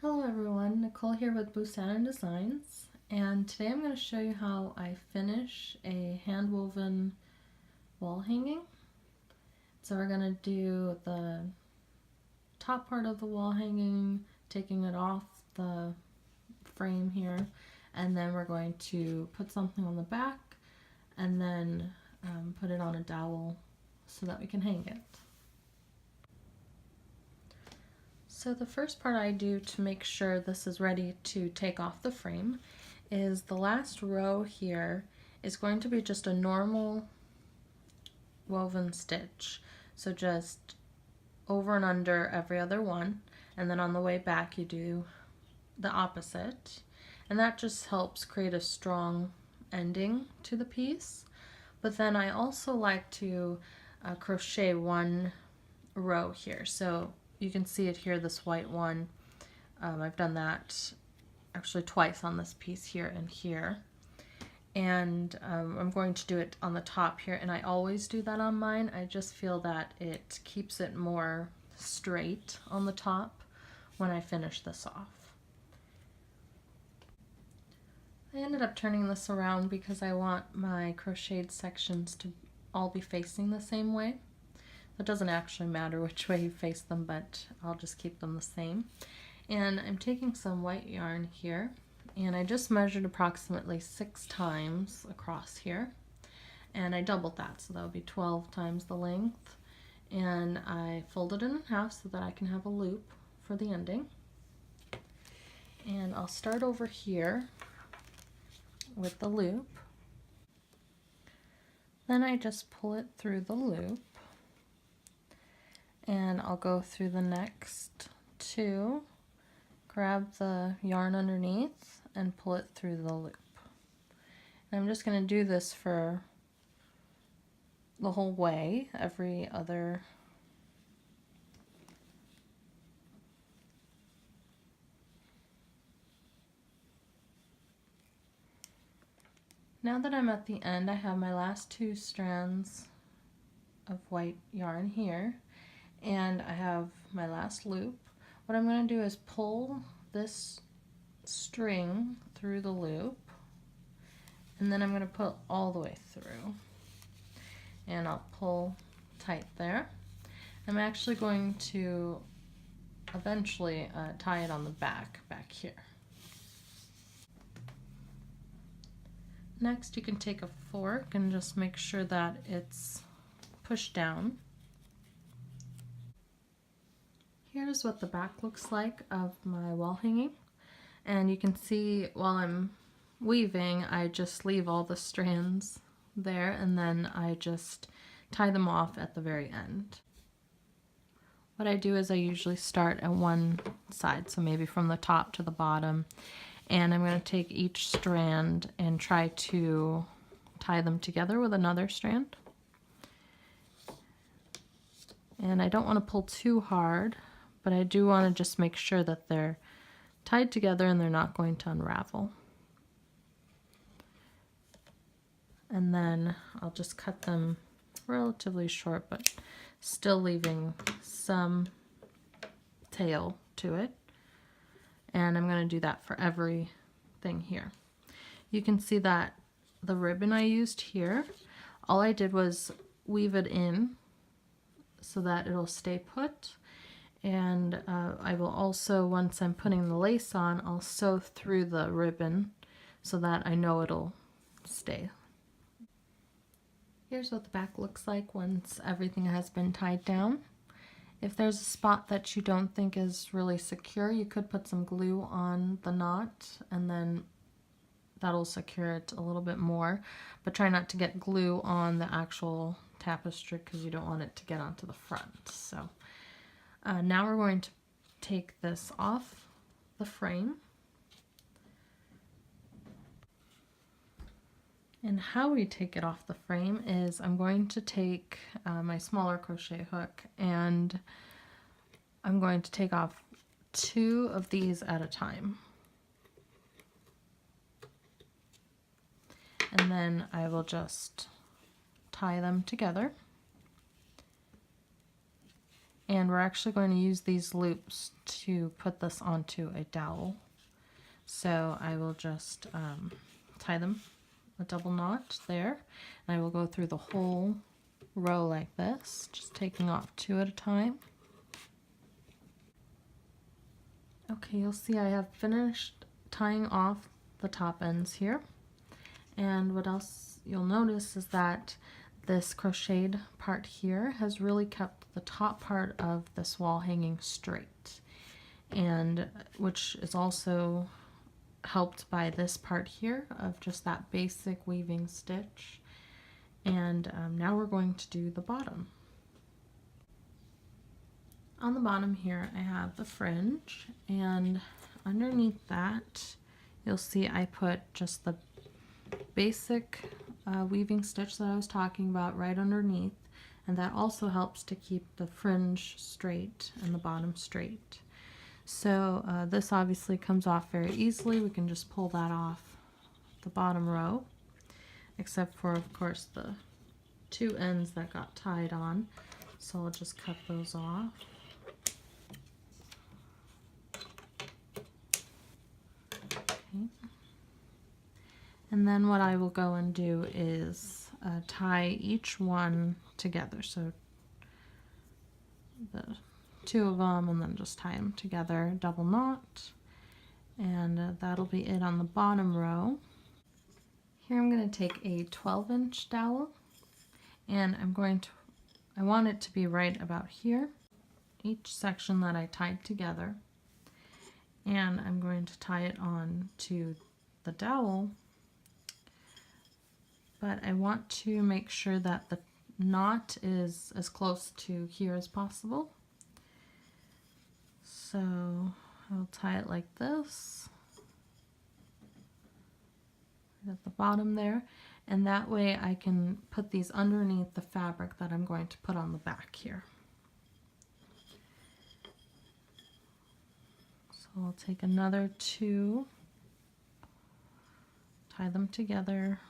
Hello everyone, Nicole here with Blue Saturn Designs, and today I'm going to show you how I finish a hand-woven wall hanging. So we're going to do the top part of the wall hanging, taking it off the frame here, and then we're going to put something on the back and then put it on a dowel so that we can hang it. So the first part I do to make sure this is ready to take off the frame is the last row here is going to be just a normal woven stitch. So just over and under every other one, and then on the way back you do the opposite. And that just helps create a strong ending to the piece. But then I also like to crochet one row here. So you can see it here, this white one. I've done that actually twice on this piece here and here. And I'm going to do it on the top here, and I always do that on mine. I just feel that it keeps it more straight on the top when I finish this off. I ended up turning this around because I want my crocheted sections to all be facing the same way. It doesn't actually matter which way you face them, but I'll just keep them the same. And I'm taking some white yarn here, and I just measured approximately 6 times across here, and I doubled that, so that would be 12 times the length. And I folded it in half so that I can have a loop for the ending. And I'll start over here with the loop. Then I just pull it through the loop, and I'll go through the next 2, grab the yarn underneath and pull it through the loop. And I'm just going to do this for the whole way, every other Now that I'm at the end, I have my last 2 strands of white yarn here, and I have my last loop. What I'm going to do is pull this string through the loop, and then I'm going to pull all the way through, and I'll pull tight there. I'm actually going to eventually tie it on the back here. Next, you can take a fork and just make sure that it's pushed down. Here's what the back looks like of my wall hanging, and you can see while I'm weaving I just leave all the strands there, and then I just tie them off at the very end. What I do is I usually start at one side, so maybe from the top to the bottom, and I'm going to take each strand and try to tie them together with another strand. And I don't want to pull too hard, but I do want to just make sure that they're tied together and they're not going to unravel. And then I'll just cut them relatively short, but still leaving some tail to it. And I'm going to do that for everything here. You can see that the ribbon I used here, all I did was weave it in so that it'll stay put. And I will also, once I'm putting the lace on, I'll sew through the ribbon so that I know it'll stay. Here's what the back looks like once everything has been tied down. If there's a spot that you don't think is really secure, you could put some glue on the knot, and then that'll secure it a little bit more. But try not to get glue on the actual tapestry because you don't want it to get onto the front. So now we're going to take this off the frame. And how we take it off the frame is I'm going to take my smaller crochet hook, and I'm going to take off 2 of these at a time. And then I will just tie them together. And we're actually going to use these loops to put this onto a dowel. So I will just tie them a double knot there, and I will go through the whole row like this, just taking off 2 at a time. Okay, you'll see I have finished tying off the top ends here, and what else you'll notice is that this crocheted part here has really kept the top part of this wall hanging straight, and which is also helped by this part here of just that basic weaving stitch. And now we're going to do the bottom. On the bottom here I have the fringe, and underneath that you'll see I put just the basic weaving stitch that I was talking about right underneath, and that also helps to keep the fringe straight and the bottom straight. So this obviously comes off very easily. We can just pull that off the bottom row, except for of course the 2 ends that got tied on, so I'll just cut those off. Okay. And then what I will go and do is tie each one together, so the 2 of them, and then just tie them together, double knot, and that'll be it on the bottom row. Here I'm going to take a 12-inch dowel, and I want it to be right about here, each section that I tied together, and I'm going to tie it on to the dowel, but I want to make sure that the knot is as close to here as possible. So I'll tie it like this, right at the bottom there, and that way I can put these underneath the fabric that I'm going to put on the back here. So I'll take another 2, tie them together,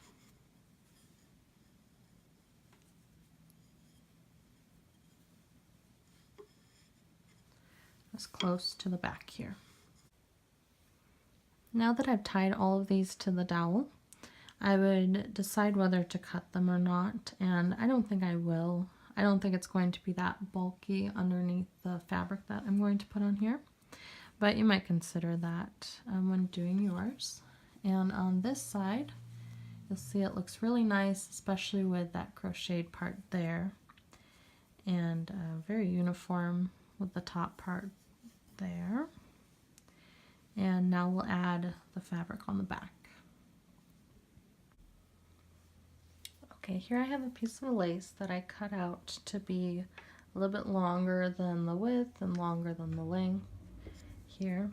as close to the back here. Now that I've tied all of these to the dowel, I would decide whether to cut them or not, and I don't think I will. I don't think it's going to be that bulky underneath the fabric that I'm going to put on here, but you might consider that when doing yours. And on this side, you'll see it looks really nice, especially with that crocheted part there, and very uniform with the top part there. And now we'll add the fabric on the back. Okay, here I have a piece of lace that I cut out to be a little bit longer than the width and longer than the length here.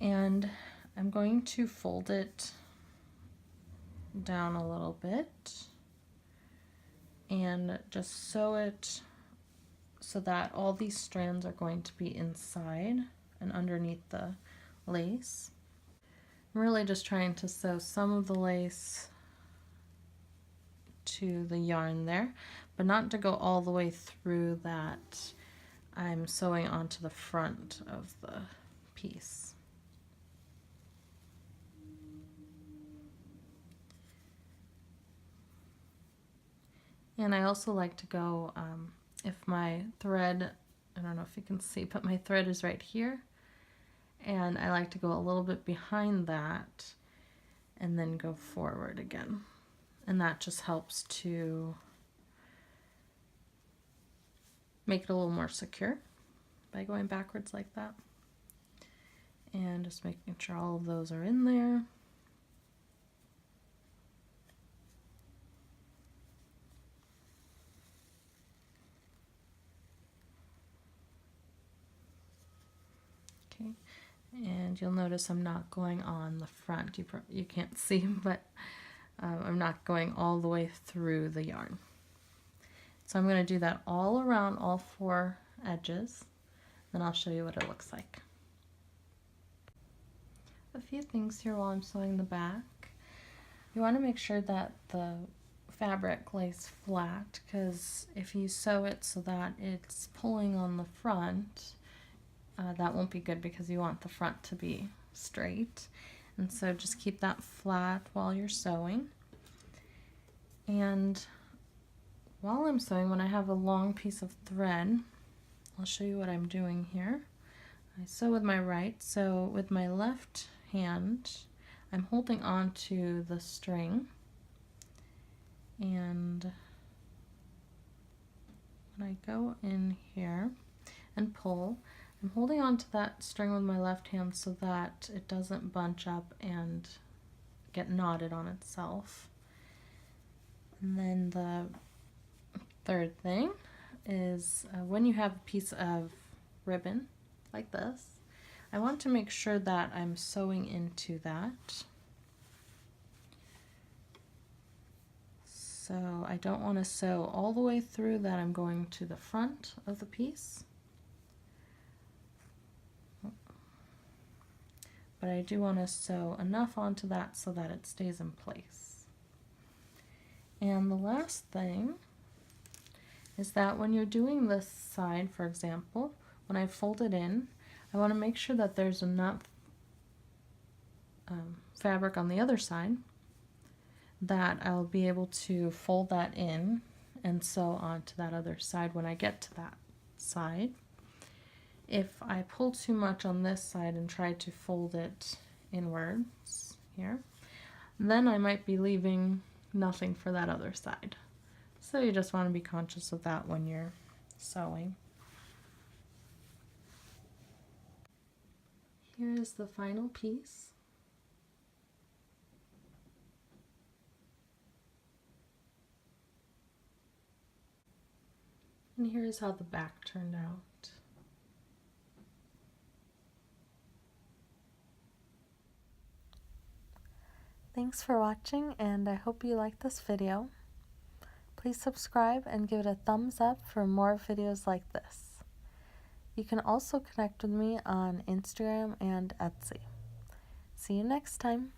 And I'm going to fold it down a little bit and just sew it so that all these strands are going to be inside and underneath the lace. I'm really just trying to sew some of the lace to the yarn there, but not to go all the way through that I'm sewing onto the front of the piece. And I also like to go, if my thread, I don't know if you can see, but my thread is right here, and I like to go a little bit behind that and then go forward again. And that just helps to make it a little more secure by going backwards like that. And just making sure all of those are in there. Okay, and you'll notice I'm not going on the front. You can't see, but I'm not going all the way through the yarn. So I'm going to do that all around all 4 edges, then I'll show you what it looks like. A few things here while I'm sewing the back. You want to make sure that the fabric lays flat, because if you sew it so that it's pulling on the front, that won't be good because you want the front to be straight. And so just keep that flat while you're sewing. And while I'm sewing, when I have a long piece of thread, I'll show you what I'm doing here. I sew with my right, so with my left hand, I'm holding on to the string, and when I go in here and pull, I'm holding on to that string with my left hand so that it doesn't bunch up and get knotted on itself. And then the third thing is when you have a piece of ribbon like this, I want to make sure that I'm sewing into that. So I don't want to sew all the way through that I'm going to the front of the piece, but I do want to sew enough onto that so that it stays in place. And the last thing is that when you're doing this side, for example, when I fold it in, I want to make sure that there's enough fabric on the other side that I'll be able to fold that in and sew onto that other side when I get to that side. If I pull too much on this side and try to fold it inwards here, then I might be leaving nothing for that other side. So you just want to be conscious of that when you're sewing. Here is the final piece. And here's how the back turned out. Thanks for watching, and I hope you liked this video. Please subscribe and give it a thumbs up for more videos like this. You can also connect with me on Instagram and Etsy. See you next time.